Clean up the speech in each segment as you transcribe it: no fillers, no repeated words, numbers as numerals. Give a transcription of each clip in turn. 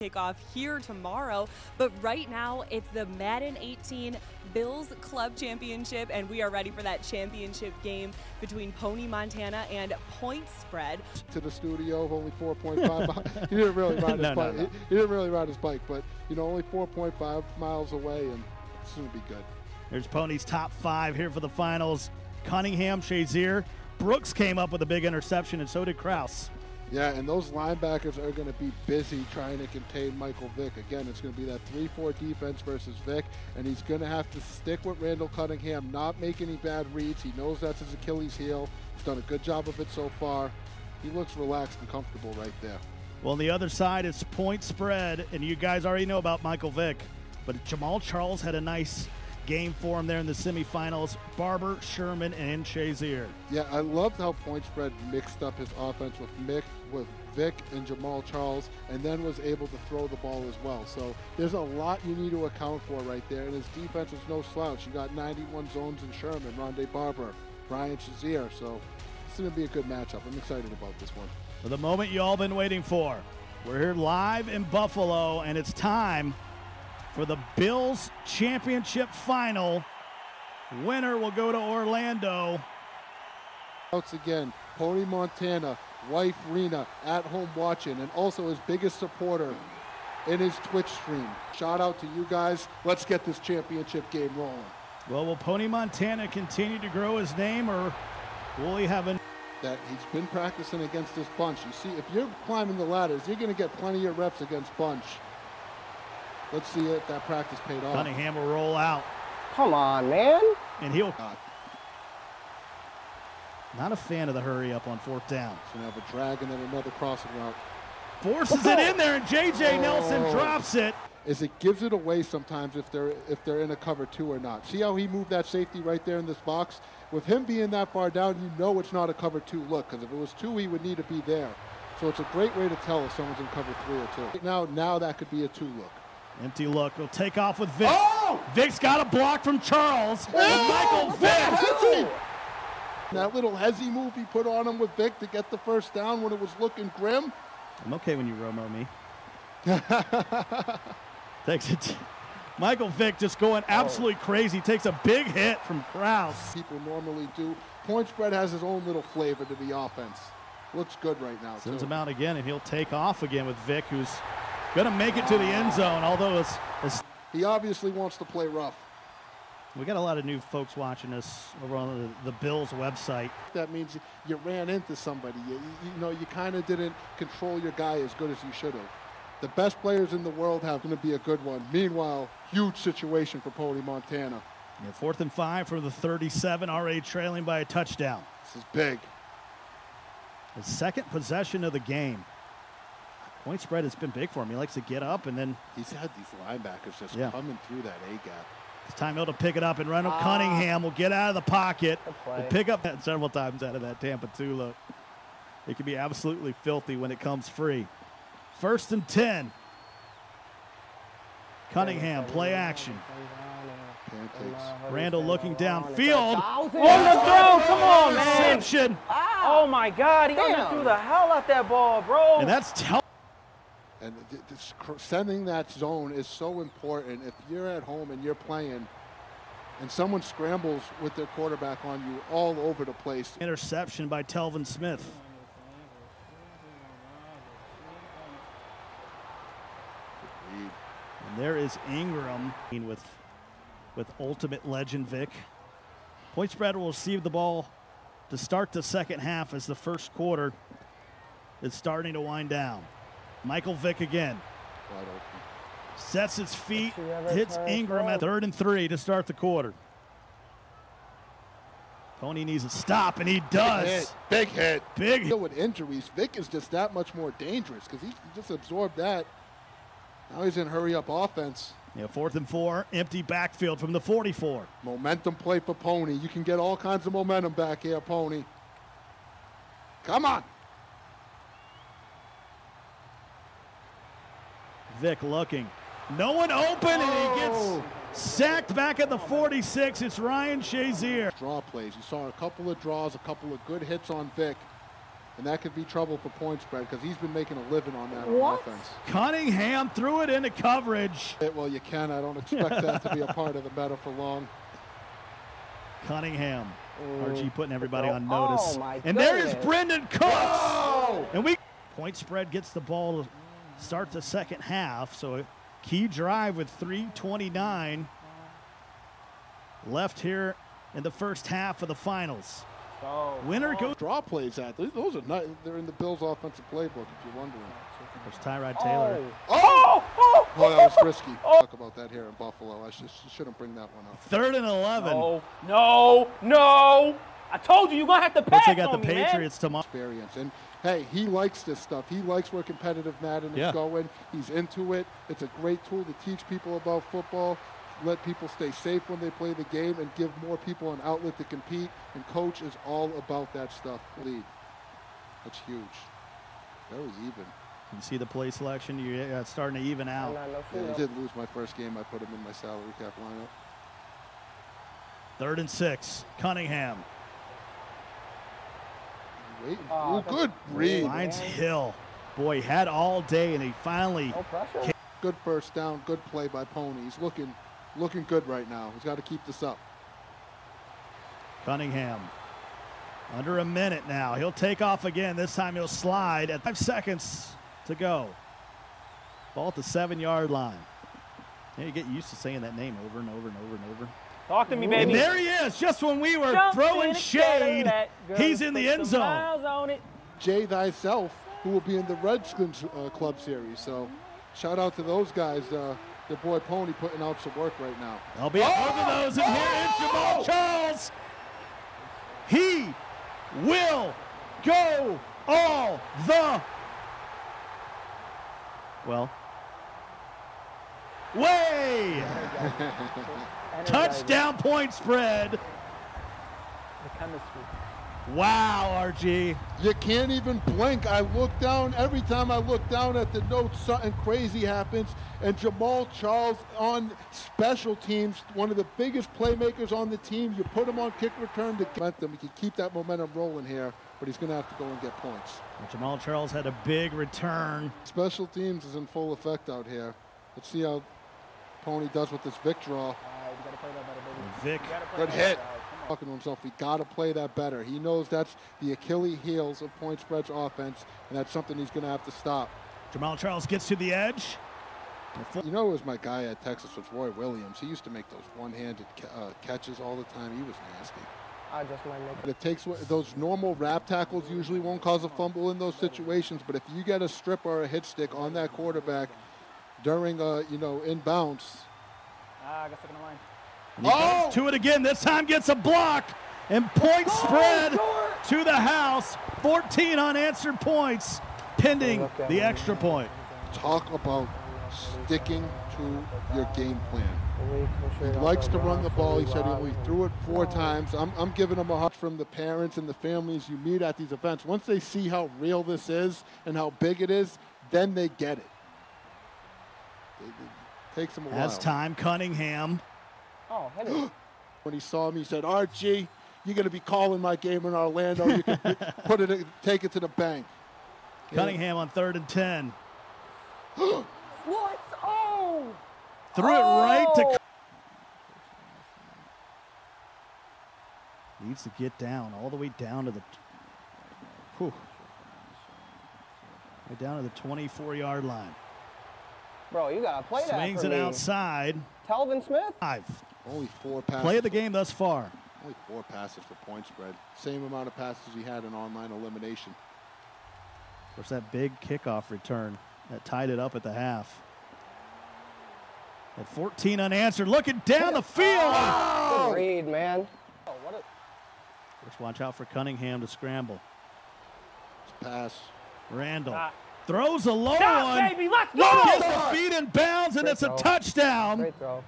kick off here tomorrow, but right now it's the Madden 18 Bills Club Championship, and we are ready for that championship game between Pwny, Montana and Pointspread. To the studio, only 4.5 he didn't really ride his bike. No. He didn't really ride his bike, but you know, only 4.5 miles away, and it's going to be good. There's Pwny's top 5 here for the finals. Cunningham, Shazier, Brooks came up with a big interception, and so did Kraus. Yeah, and those linebackers are going to be busy trying to contain Michael Vick. Again, it's going to be that 3-4 defense versus Vick, and he's going to have to stick with Randall Cunningham, not make any bad reads. He knows that's his Achilles heel. He's done a good job of it so far. He looks relaxed and comfortable right there. Well, on the other side, it's Pointspread, and you guys already know about Michael Vick, but Jamal Charles had a nice game for him there in the semifinals. Barber, Sherman, and Shazier. Yeah, I loved how Pointspread mixed up his offense with Vick and Jamal Charles, and then was able to throw the ball as well. So there's a lot you need to account for right there, and his defense is no slouch. You got 91 zones in Sherman, Rondé Barber, Brian Shazier, so it's going to be a good matchup. I'm excited about this one. For the moment you all been waiting for. We're here live in Buffalo, and it's time for the Bills Championship Final. Winner will go to Orlando. Once again, Pwny, Montana, wife Rena at home watching, and also his biggest supporter in his Twitch stream. Shout out to you guys. Let's get this championship game rolling. Well, will Pwny, Montana continue to grow his name, or will he have a... That he's been practicing against this bunch. You see, if you're climbing the ladders, you're going to get plenty of reps against bunch. Let's see if that practice paid off. Cunningham will roll out. Come on, man. And he'll... Not a fan of the hurry up on 4th down. He's going to have a drag and then another crossing route. Forces it in there, and J.J. Nelson drops it. Is it gives it away sometimes if they're in a cover 2 or not. See how he moved that safety right there in this box? With him being that far down, you know it's not a cover 2 look, because if it was 2, he would need to be there. So it's a great way to tell if someone's in cover 3 or 2. Now that could be a 2 look. Empty look. He'll take off with Vick. Oh! Vic's got a block from Charles. And Michael Vick. That little hezzy move he put on him with Vick to get the first down when it was looking grim. I'm okay when you Romo me. Takes it. Michael Vick just going absolutely crazy. Takes a big hit from Kraus. People normally do. Pointspread has his own little flavor to the offense. Looks good right now. Sends him out again, and he'll take off again with Vick, who's going to make it to the end zone, although it's he obviously wants to play rough. We got a lot of new folks watching us over on the Bills website. That means you ran into somebody. You know, you kind of didn't control your guy as good as you should have. The best players in the world have going to be a good one. Meanwhile, huge situation for Pwny, Montana. Yeah, 4th and 5 from the 37, already trailing by a touchdown. This is big. The second possession of the game. Pointspread has been big for him. He likes to get up, and then he's had these linebackers just coming through that A-gap. It's time to pick it up, and Randall Cunningham will get out of the pocket. Will pick up that several times out of that Tampa 2 look. It can be absolutely filthy when it comes free. 1st and 10. Cunningham, play action. Randall looking downfield. On the throw, come on, man. Interception. Oh my God, he threw the hell out that ball, bro. And that's And sending that zone is so important. If you're at home and you're playing and someone scrambles with their quarterback on you all over the place. Interception by Telvin Smith. And there is Ingram with ultimate legend Vick. Pointspread will receive the ball to start the second half as the first quarter is starting to wind down. Michael Vick again. Sets his feet, hits Ingram at 3rd and 3 to start the quarter. Pwny needs a stop, and he does. Big hit. Big hit. With injuries, Vick is just that much more dangerous because he just absorbed that. Now he's in hurry-up offense. Yeah, 4th and 4, empty backfield from the 44. Momentum play for Pwny. You can get all kinds of momentum back here, Pwny. Come on. Vick looking. No one open, and he gets sacked back at the 46. It's Ryan Shazier. Draw plays. You saw a couple of draws, a couple of good hits on Vick. And that could be trouble for Pointspread because he's been making a living on that What? on offense. Cunningham threw it into coverage. Well, you can. I don't expect that to be a part of the meta for long. Cunningham. RG putting everybody on notice. Oh, my and there is goodness. Brendan Cooks. Oh! And Pointspread gets the ball to start the second half. So a key drive with 3:29 left here in the first half of the finals. Winner goes. Draw plays at. Those are nice. They're in the Bills' offensive playbook, if you're wondering. There's Tyrod Taylor. Oh, that was risky. Talk about that here in Buffalo. I shouldn't bring that one up. 3rd and 11. No. I told you, you're going to have to pass They got the on me, Patriots tomorrow. Experience. And, hey, he likes this stuff. He likes where competitive Madden is going. He's into it. It's a great tool to teach people about football, let people stay safe when they play the game, and give more people an outlet to compete. And Coach is all about that stuff. Lead. That's huge. Very even. You see the play selection? You're starting to even out. Yeah, he did lose my first game. I put him in my salary cap lineup. 3rd and 6. Cunningham. Oh, good read. Finds Hill. Boy, he had all day, and he finally. Good first down. Good play by Pwny. He's looking good right now. He's got to keep this up. Cunningham. Under a minute now. He'll take off again. This time he'll slide at 5 seconds to go. Ball at the 7-yard line. Yeah, you get used to saying that name over and over and over and over. Talk to me, baby. And there he is, just when we were throwing shade, he's in the end zone. Jay thyself, who will be in the Redskins Club Series. So shout out to those guys. Their boy Pwny putting out some work right now. I'll be at both of those, and here is Jamal Charles. He will go all the way. Touchdown Pointspread. The chemistry. Wow, RG. You can't even blink. I look down. Every time I look down at the notes, something crazy happens. And Jamal Charles on special teams, one of the biggest playmakers on the team. You put him on kick return to get them. He can keep that momentum rolling here, but he's going to have to go and get points. Well, Jamal Charles had a big return. Special teams is in full effect out here. Let's see how Pwny does with this Vic draw. Vic. Good hit. Talking to himself, we got to play that better. He knows that's the Achilles heels of Pointspread's offense, and that's something he's going to have to stop. Jamal Charles gets to the edge. You know, it was my guy at Texas was Roy Williams. He used to make those one-handed catches all the time. He was nasty. I just might make But it takes those normal wrap tackles usually won't cause a fumble in those situations. But if you get a strip or a hit stick on that quarterback during in bounce. I got stuck in the line. And he goes to it again. This time gets a block. And Pointspread to the house. 14 unanswered points pending the extra point. Talk about sticking to your game plan. He likes to run the ball. He said he threw it 4 times. I'm giving him a hug from the parents and the families you meet at these events. Once they see how real this is and how big it is, then they get it. It takes him a while. As time, Cunningham. Oh, hit it. When he saw me, he said, "RG, you're going to be calling my game in Orlando. You can take it to the bank." Cunningham on 3rd and 10. What? Oh! Threw it right to. Needs to get down, all the way down to the. Right down to the 24-yard line. Bro, you got to play that for me. Swings it outside. Telvin Smith? 5. Only 4 passes. Play of the game thus far. Only 4 passes for Pointspread. Same amount of passes he had in online elimination. Of course, that big kickoff return that tied it up at the half. At 14 unanswered, looking down the field. Good read, man. Oh, Just watch out for Cunningham to scramble. Pass. Randall throws a low one. Baby, let's go! Gets the feet in bounds, and it's a touchdown. Great throw.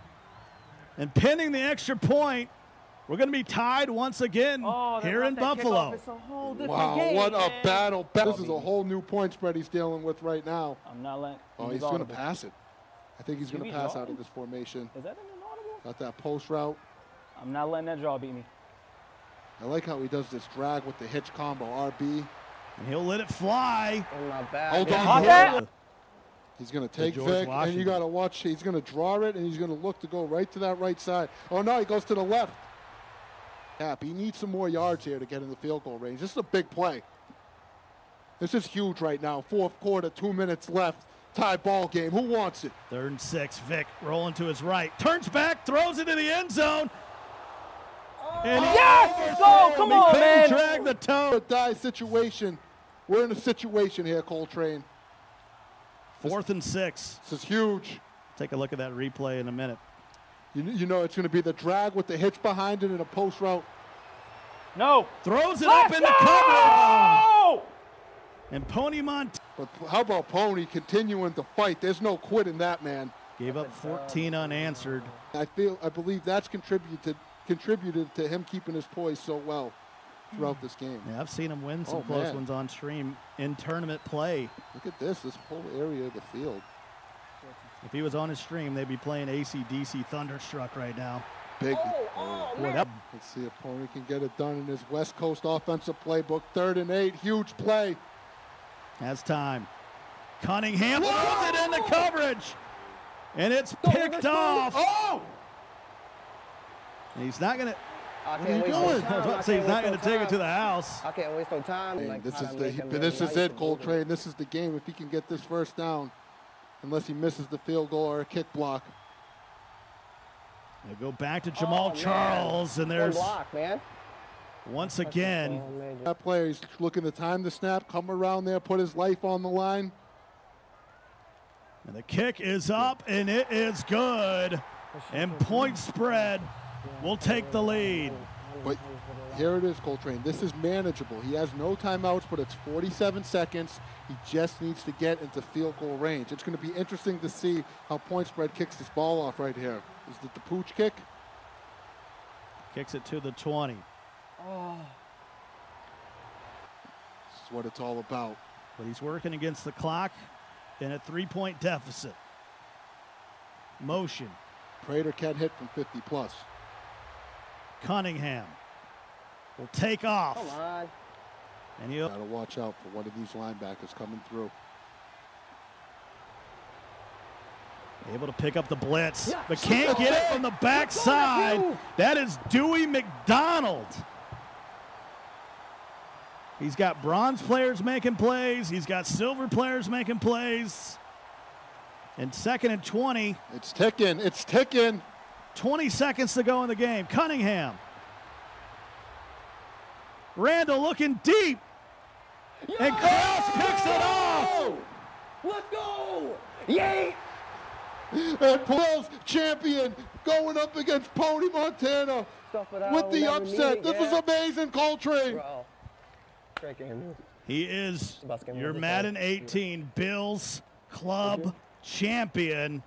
And pending the extra point, we're going to be tied once again here in Buffalo. It's a whole different Wow, game, what a man. battle. This is a whole new Pointspread he's dealing with right now. I'm not letting. Oh, he's going to pass it. I think he's going to pass out of this formation. Is that an inaudible? Got that post route. I'm not letting that draw beat me. I like how he does this drag with the hitch combo. RB, And he'll let it fly. In my back. Hold on. Caught that? He's going to take George Vic, and Washington. you got to watch. He's going to draw it, and he's going to look to go right to that right side. Oh, no, he goes to the left. He needs some more yards here to get in the field goal range. This is a big play. This is huge right now. Fourth quarter, 2 minutes left. Tie ball game. Who wants it? 3rd and 6. Vic rolling to his right. Turns back, throws it in the end zone. And Yes! Go! Come on, man! Drag the toe. A die situation. We're in a situation here, Coltrane. 4th and 6. This is huge. Take a look at that replay in a minute. You know it's going to be the drag with the hitch behind it in a post route. No. Throws it Let's up in the coverage. go! And Pwny But how about Pwny continuing to fight? There's no quit in that, man. gave up 14 unanswered. I believe that's contributed to him keeping his poise so well throughout this game. Yeah, I've seen him win some Oh, close man. ones on stream in tournament play. Look at this whole area of the field. If he was on his stream, they'd be playing AC/DC Thunderstruck right now. Big. What? Let's see if Pwny can get it done in his West Coast offensive playbook. 3rd and 8, huge play. Has time. Cunningham throws it in the coverage. And it's picked off. Oh! And he's not going to. I are you can't waste no doing? time. I was about to say he's not going to take it to the house. I can't waste no time. Like, This how is to make him this really is nice it, and Coltrane. This is the game. If he can get this first down, unless he misses the field goal or a kick block. They go back to Jamal man. Charles, and One there's block, man. once again. Oh, man. That player, he's looking to time the snap, come around there, put his life on the line. And the kick is up, and it is good. And Pointspread will take the lead. But here it is, Coltrane. This is manageable. He has no timeouts, but it's 47 seconds. He just needs to get into field goal range. It's going to be interesting to see how Pointspread kicks this ball off right here. Is it the pooch kick? Kicks it to the 20. This is what it's all about. But he's working against the clock in a 3-point deficit. Motion. Prater can't hit from 50 plus. Cunningham will take off. Come on. And he'll Got to watch out for one of these linebackers coming through. able to pick up the blitz, but can't get it from the backside. That is Dewey McDonald. He's got bronze players making plays. He's got silver players making plays. And 2nd and 20. It's ticking. It's ticking. 20 seconds to go in the game. Cunningham. Randall looking deep. And Kraus picks it off. Let's go! Yay! And Bills champion going up against Pwny, Montana Stuff it out, with the never upset. need it, This is yeah. amazing, Coltrane. Bro. Great game. He is Basketball your is Madden 18 Bills Club champion.